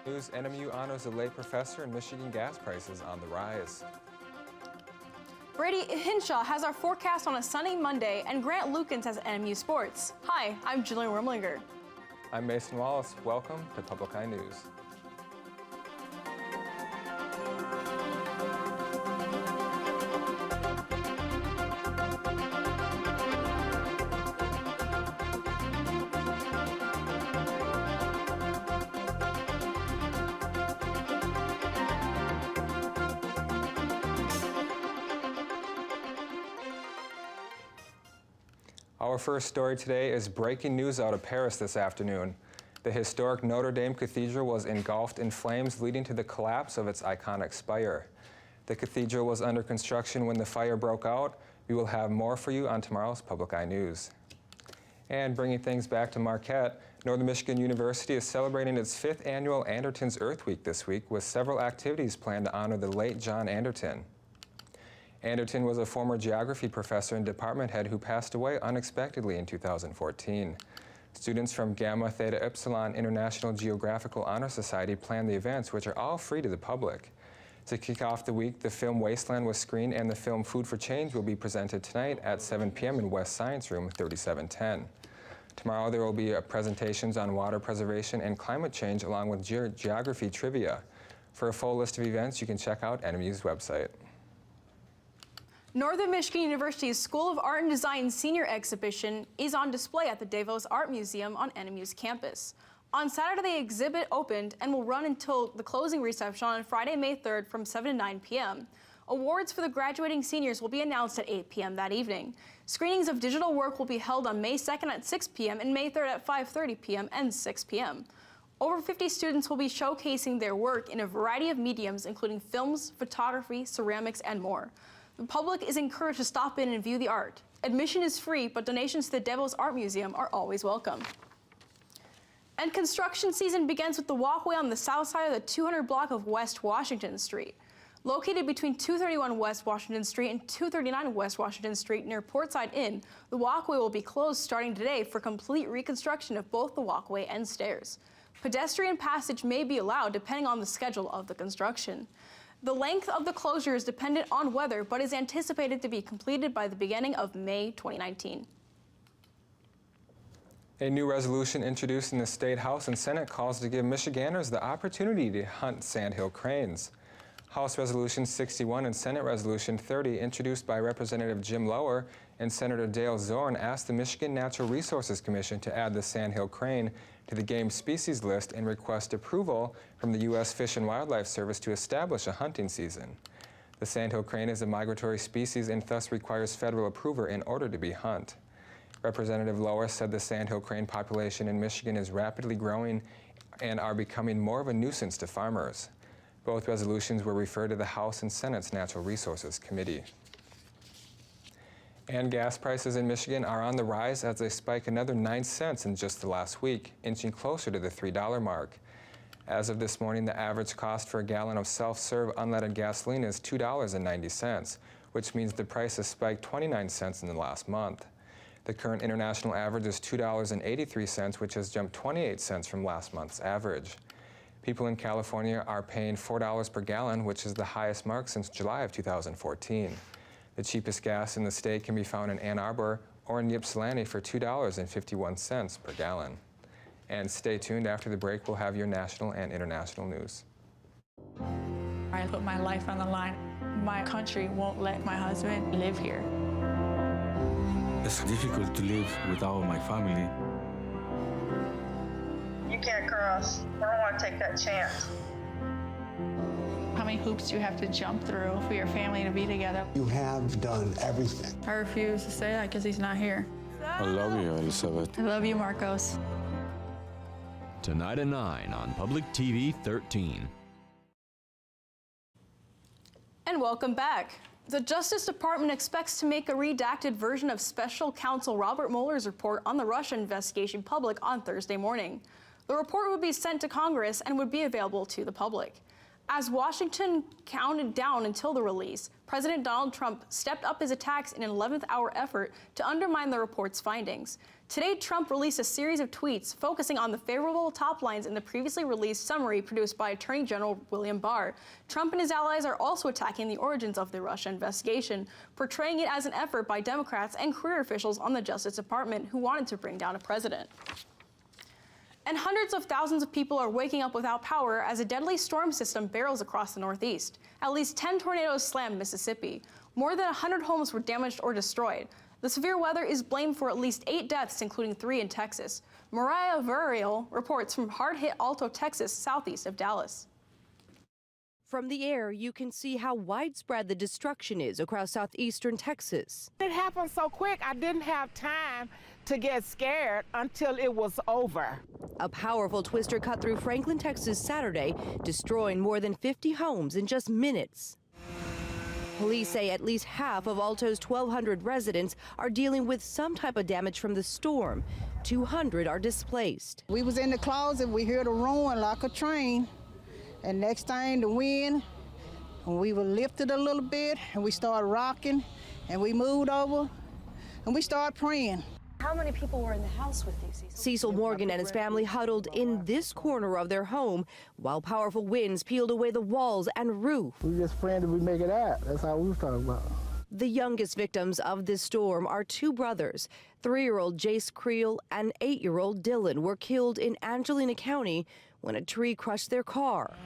News, NMU honors a late professor and Michigan gas prices on the rise. Brady Hinshaw has our forecast on a sunny Monday, and Grant Lukens has NMU Sports. Hi, I'm Jillian Rimlinger. I'm Mason Wallace. Welcome to Public Eye News. Our first story today is breaking news out of Paris this afternoon. The historic Notre Dame Cathedral was engulfed in flames, leading to the collapse of its iconic spire. The cathedral was under construction when the fire broke out. We will have more for you on tomorrow's Public Eye News. And bringing things back to Marquette, Northern Michigan University is celebrating its 5th annual Anderton's Earth Week this week, with several activities planned to honor the late John Anderton. Anderton was a former geography professor and department head who passed away unexpectedly in 2014. Students from Gamma Theta Epsilon International Geographical Honor Society planned the events, which are all free to the public. To kick off the week, the film Wasteland was screened, and the film Food for Change will be presented tonight at 7 p.m. in West Science Room 3710. Tomorrow there will be presentations on water preservation and climate change, along with geography trivia. For a full list of events, you can check out NMU's website. Northern Michigan University's School of Art and Design senior exhibition is on display at the DeVos Art Museum on NMU's campus. On Saturday, the exhibit opened and will run until the closing reception on Friday, May 3rd from 7 to 9 p.m. Awards for the graduating seniors will be announced at 8 p.m. that evening. Screenings of digital work will be held on May 2nd at 6 p.m. and May 3rd at 5:30 p.m. and 6 p.m. Over 50 students will be showcasing their work in a variety of mediums, including films, photography, ceramics, and more. The public is encouraged to stop in and view the art. Admission is free, but donations to the DeVos Art Museum are always welcome. And construction season begins with the walkway on the south side of the 200 block of West Washington Street. Located between 231 West Washington Street and 239 West Washington Street near Portside Inn, the walkway will be closed starting today for complete reconstruction of both the walkway and stairs. Pedestrian passage may be allowed depending on the schedule of the construction. The length of the closure is dependent on weather, but is anticipated to be completed by the beginning of May 2019. A new resolution introduced in the State House and Senate calls to give Michiganders the opportunity to hunt sandhill cranes. House Resolution 61 and Senate Resolution 30, introduced by Representative Jim Lower and Senator Dale Zorn, asked the Michigan Natural Resources Commission to add the sandhill crane to the game species list and request approval from the U.S. Fish and Wildlife Service to establish a hunting season. The sandhill crane is a migratory species and thus requires federal approval in order to be hunted. Representative Lower said the sandhill crane population in Michigan is rapidly growing and are becoming more of a nuisance to farmers. Both resolutions were referred to the House and Senate's Natural Resources Committee. And gas prices in Michigan are on the rise as they spike another 9 cents in just the last week, inching closer to the $3 mark. As of this morning, the average cost for a gallon of self-serve unleaded gasoline is $2.90, which means the price has spiked 29 cents in the last month. The current international average is $2.83, which has jumped 28 cents from last month's average. People in California are paying $4 per gallon, which is the highest mark since July of 2014. The cheapest gas in the state can be found in Ann Arbor or in Ypsilanti for $2.51 per gallon. And stay tuned. After the break, we'll have your national and international news. I put my life on the line. My country won't let my husband live here. It's difficult to live without my family. You can't cross. I don't want to take that chance. How many hoops do you have to jump through for your family to be together? You have done everything. I refuse to say that because he's not here. I love you, Elizabeth. I love you, Marcos. Tonight at 9 on Public TV 13. And welcome back. The Justice Department expects to make a redacted version of Special Counsel Robert Mueller's report on the Russia investigation public on Thursday morning. The report would be sent to Congress and would be available to the public. As Washington counted down until the release, President Donald Trump stepped up his attacks in an 11th-hour effort to undermine the report's findings. Today, Trump released a series of tweets focusing on the favorable top lines in the previously released summary produced by Attorney General William Barr. Trump and his allies are also attacking the origins of the Russia investigation, portraying it as an effort by Democrats and career officials on the Justice Department who wanted to bring down a president. And hundreds of thousands of people are waking up without power as a deadly storm system barrels across the Northeast. At least 10 tornadoes slammed Mississippi. More than 100 homes were damaged or destroyed. The severe weather is blamed for at least 8 deaths, including 3 in Texas. Mariah Verriel reports from hard-hit Alto, Texas, southeast of Dallas. From the air, you can see how widespread the destruction is across southeastern Texas. It happened so quick, I didn't have time to get scared until it was over. A powerful twister cut through Franklin, Texas Saturday, destroying more than 50 homes in just minutes. Police say at least half of Alto's 1,200 residents are dealing with some type of damage from the storm. 200 are displaced. We was in the closet, we heard a roaring like a train, and next thing the wind, and we were lifted a little bit, and we started rocking, and we moved over, and we started praying. How many people were in the house with you, Cecil? Cecil Morgan and his family huddled in this corner of their home while powerful winds peeled away the walls and roof. We just praying that we make it out. That's all we was talking about. The youngest victims of this storm are 2 brothers. 3-year-old Jace Creel and 8-year-old Dylan were killed in Angelina County when a tree crushed their car.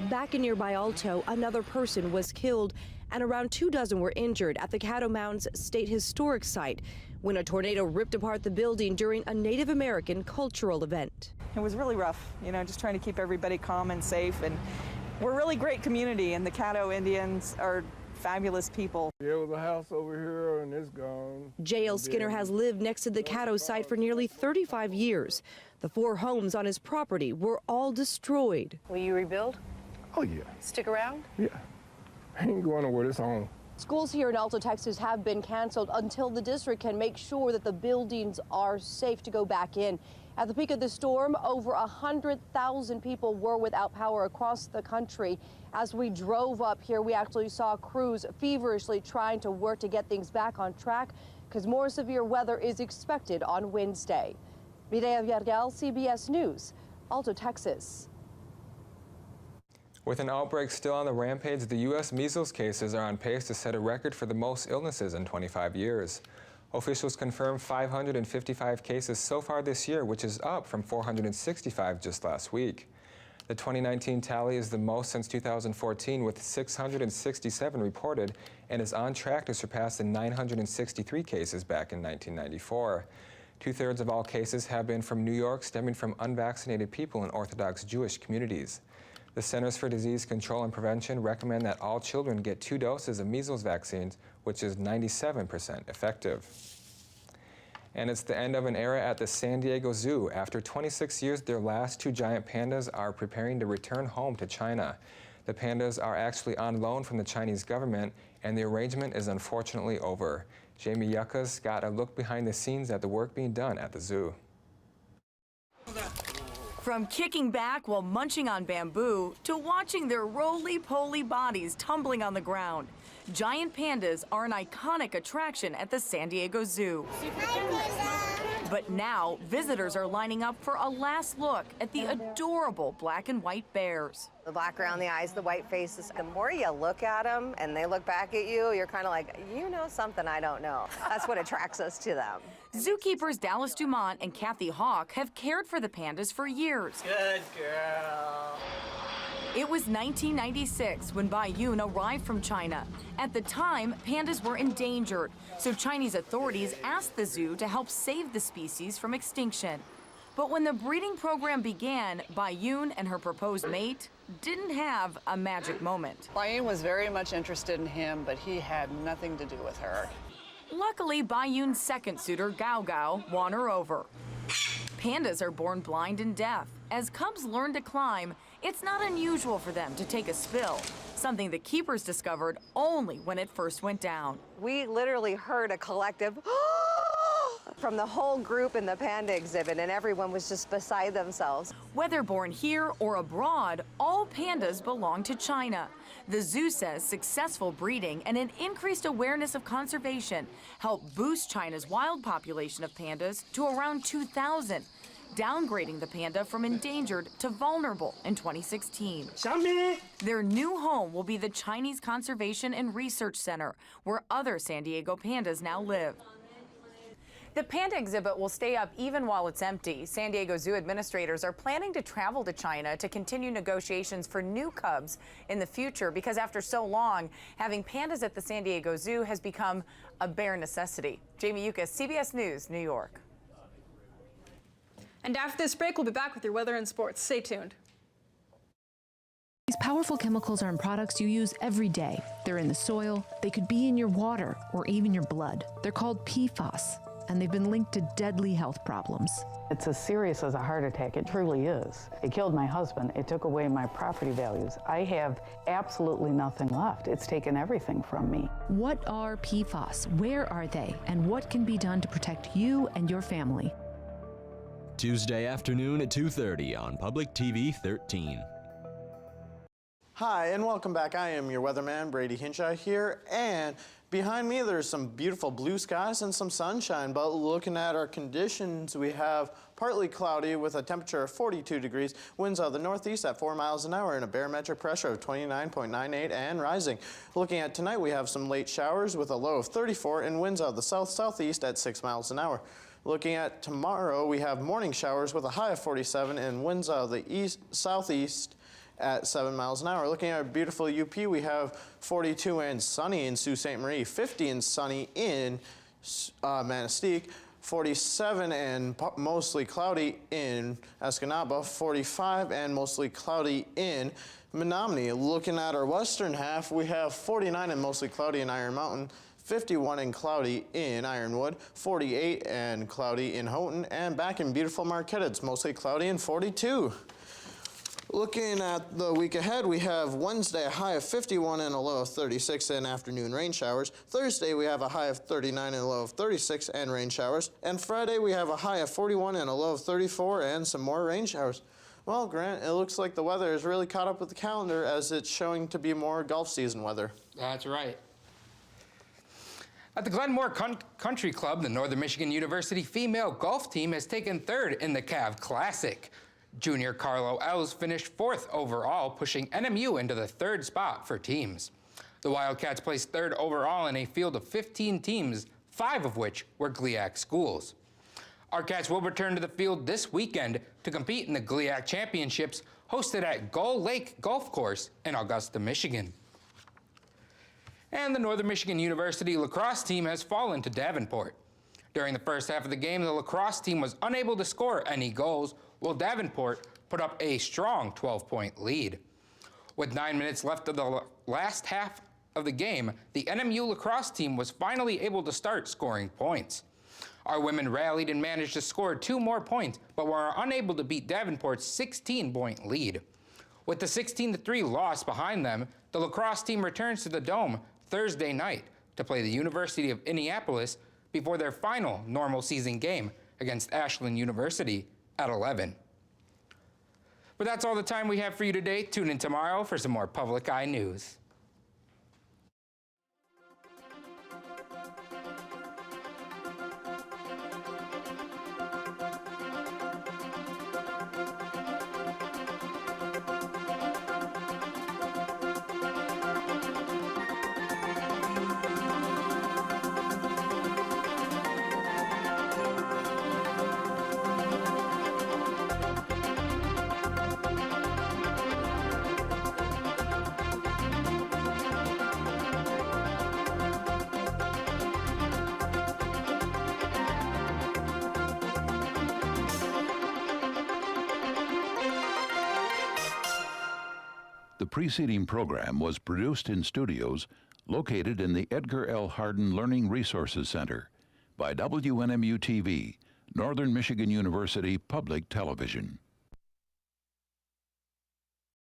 Back in nearby Alto, another person was killed and around 24 were injured at the Caddo Mounds State Historic Site when a tornado ripped apart the building during a Native American cultural event. It was really rough, just trying to keep everybody calm and safe. And we're a really great community, and the Caddo Indians are fabulous people. There was a house over here, and it's gone. J.L. Skinner has lived next to the Caddo site for nearly 35 years. The 4 homes on his property were all destroyed. Will you rebuild? Oh, yeah. Stick around? Yeah. I ain't going nowhere. It's home. Schools here in Alto, Texas have been canceled until the district can make sure that the buildings are safe to go back in. At the peak of the storm, over 100,000 people were without power across the country. As we drove up here, we actually saw crews feverishly trying to work to get things back on track because more severe weather is expected on Wednesday. Mireya Villarreal, CBS News, Alto, Texas. With an outbreak still on the rampage, the U.S. measles cases are on pace to set a record for the most illnesses in 25 years. Officials confirmed 555 cases so far this year, which is up from 465 just last week. The 2019 tally is the most since 2014, with 667 reported, and is on track to surpass the 963 cases back in 1994. 2/3 of all cases have been from New York, stemming from unvaccinated people in Orthodox Jewish communities. The Centers for Disease Control and Prevention recommend that all children get 2 doses of measles vaccines, which is 97% effective. And it's the end of an era at the San Diego Zoo. After 26 years, their last 2 giant pandas are preparing to return home to China. The pandas are actually on loan from the Chinese government, and the arrangement is unfortunately over. Jamie Yucca's got a look behind the scenes at the work being done at the zoo. From kicking back while munching on bamboo to watching their roly-poly bodies tumbling on the ground, giant pandas are an iconic attraction at the San Diego Zoo. But now, visitors are lining up for a last look at the adorable black and white bears. The black around the eyes, the white faces. The more you look at them and they look back at you, you're kind of like, you know something I don't know. That's what attracts us to them. Zookeepers Dallas Dumont and Kathy Hawk have cared for the pandas for years. Good girl. It was 1996 when Bai Yun arrived from China. At the time, pandas were endangered, so Chinese authorities asked the zoo to help save the species from extinction. But when the breeding program began, Bai Yun and her proposed mate didn't have a magic moment. Bai Yun was very much interested in him, but he had nothing to do with her. Luckily, Bai Yun's second suitor, Gao Gao, won her over. Pandas are born blind and deaf. As cubs learn to climb, it's not unusual for them to take a spill, something the keepers discovered only when it first went down. We literally heard a collective from the whole group in the panda exhibit, and everyone was just beside themselves. Whether born here or abroad, all pandas belong to China. The zoo says successful breeding and an increased awareness of conservation help boost China's wild population of pandas to around 2,000, downgrading the panda from endangered to vulnerable in 2016. Their new home will be the Chinese Conservation and Research Center, where other San Diego pandas now live. The panda exhibit will stay up even while it's empty. San Diego Zoo administrators are planning to travel to China to continue negotiations for new cubs in the future because after so long, having pandas at the San Diego Zoo has become a bare necessity. Jamie Yukas, CBS News, New York. And after this break, we'll be back with your weather and sports. Stay tuned. These powerful chemicals are in products you use every day. They're in the soil, they could be in your water, or even your blood. They're called PFAS, and they've been linked to deadly health problems. It's as serious as a heart attack. It truly is. It killed my husband. It took away my property values. I have absolutely nothing left. It's taken everything from me. What are PFAS? Where are they? And what can be done to protect you and your family? Tuesday afternoon at 2:30 on Public TV 13. Hi, and welcome back. I am your weatherman, Brady Hinshaw here, and behind me there's some beautiful blue skies and some sunshine, but looking at our conditions, we have partly cloudy with a temperature of 42 degrees, winds out of the northeast at 4 miles an hour, and a barometric pressure of 29.98 and rising. Looking at tonight, we have some late showers with a low of 34 and winds out of the south-southeast at 6 miles an hour. Looking at tomorrow, we have morning showers with a high of 47 and winds out of the east-southeast at 7 miles an hour. Looking at our beautiful UP, we have 42 and sunny in Sault Ste. Marie, 50 and sunny in Manistee, 47 and mostly cloudy in Escanaba, 45 and mostly cloudy in Menominee. Looking at our western half, we have 49 and mostly cloudy in Iron Mountain, 51 and cloudy in Ironwood, 48 and cloudy in Houghton, and back in beautiful Marquette, it's mostly cloudy and 42. Looking at the week ahead, we have Wednesday a high of 51 and a low of 36 and afternoon rain showers. Thursday we have a high of 39 and a low of 36 and rain showers. And Friday we have a high of 41 and a low of 34 and some more rain showers. Well, Grant, it looks like the weather is really caught up with the calendar as it's showing to be more golf season weather. That's right. At the Glenmore Country Club, the Northern Michigan University female golf team has taken third in the CAV Classic. Junior Carlo Els finished 4th overall, pushing NMU into the 3rd spot for teams. The Wildcats placed 3rd overall in a field of 15 teams, 5 of which were GLIAC schools. Our Cats will return to the field this weekend to compete in the GLIAC Championships hosted at Gull Lake Golf Course in Augusta, Michigan. And the Northern Michigan University lacrosse team has fallen to Davenport. During the first half of the game, the lacrosse team was unable to score any goals, while Davenport put up a strong 12-point lead. With 9 minutes left of the last half of the game, the NMU lacrosse team was finally able to start scoring points. Our women rallied and managed to score 2 more points, but were unable to beat Davenport's 16-point lead. With the 16-3 loss behind them, the lacrosse team returns to the Dome Thursday night to play the University of Indianapolis before their final normal season game against Ashland University at 11. But that's all the time we have for you today. Tune in tomorrow for some more Public Eye News. The preceding program was produced in studios located in the Edgar L. Hardin Learning Resources Center by WNMU-TV, Northern Michigan University Public Television.